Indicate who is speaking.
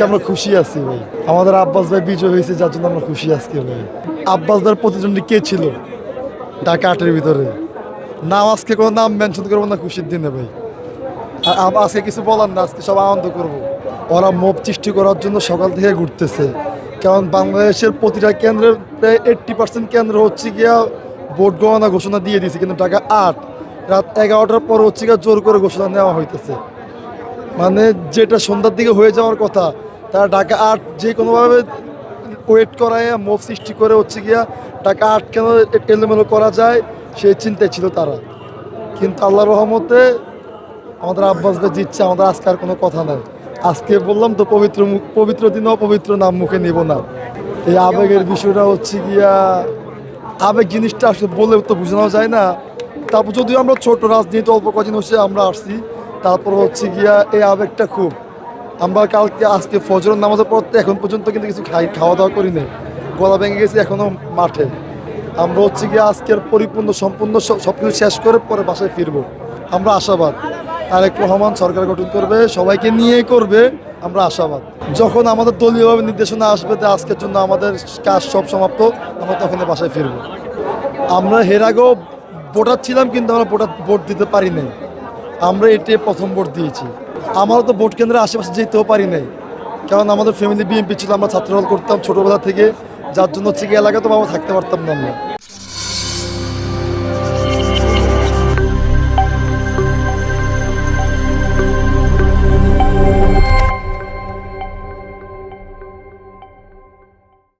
Speaker 1: আমরা খুশি আছি ভাই, আমাদের আব্বাস ভাই বিজয় হয়েছে, যার জন্য আমরা খুশি আজকে ভাই। আব্বাস ভাইয়ের প্রতিদ্বন্দ্বী কে ছিল ঢাকা ৮-এর ভিতরে? নাম আজকে কোনো নাম মেনশন করবো না খুশির দিনে ভাই। আর আজকে কিছু বলার না, আজকে সব আনন্দ করবো। ওরা মোপ সৃষ্টি করার জন্য সকাল থেকে ঘুরতেছে, কারণ বাংলাদেশের প্রতিটা কেন্দ্রের প্রায় 80% কেন্দ্র হচ্ছে গিয়া ভোট গণনা ঘোষণা দিয়ে দিয়েছে, কিন্তু ঢাকা ৮ রাত 11টার পর হচ্ছে গিয়া জোর করে ঘোষণা নেওয়া হইতেছে। মানে যেটা সন্ধ্যার দিকে হয়ে যাওয়ার কথা, তারা ঢাকা ৮ যে কোনোভাবে ওয়েট করায় মোপ সৃষ্টি করে হচ্ছে গিয়া ঢাকা ৮ কেন এলোমেলো করা যায় সেই চিন্তায় ছিল তারা। কিন্তু আল্লাহর রহমতে আমাদের আব্বাস ভাই জিতছে, আমাদের আজকে আর কোনো কথা নাই। আজকে বললাম তো পবিত্র দিন অপবিত্র নাম মুখে নেব না। এই আবেগের বিষয়টা হচ্ছে গিয়া, আবেগ জিনিসটা আসলে বলে তো বোঝানো যায় না। তারপর যদিও আমরা ছোট রাজনীতি অল্প কদিন হচ্ছে আমরা আসছি, তারপর হচ্ছে গিয়া এই আবেগটা খুব। আমরা আজকে ফজরের নামাজের পর এখন পর্যন্ত কিন্তু কিছু খাওয়া দাওয়া করি না, গলা ভেঙে গেছি এখনও মাঠে। আমরা হচ্ছে গিয়ে আজকের পরিপূর্ণ সম্পূর্ণ সব কিছু শেষ করে পরে বাসায় ফিরবো। আমরা আশাবাদ তারেক রহমান সরকার গঠন করবে, সবাইকে নিয়েই করবে, আমরা আশাবাদ। যখন আমাদের দলীয়ভাবে নির্দেশনা আসবে যে আজকের জন্য আমাদের কাজ সব সমাপ্ত, আমরা তখন বাসায় ফিরবো। আমরা এর আগেও ভোটার ছিলাম, কিন্তু আমরা ভোট দিতে পারি নাই। আমরা এটাই প্রথম ভোট দিয়েছি। আমারও তো ভোট কেন্দ্রের আশেপাশে যেতেও পারি নাই, কারণ আমাদের ফ্যামিলি বিএনপি ছিল, আমরা ছাত্রদল করতাম ছোটোবেলা থেকে, যার জন্য হচ্ছে কি এলাকায় তো বাবা থাকতে পারতাম না আমরা।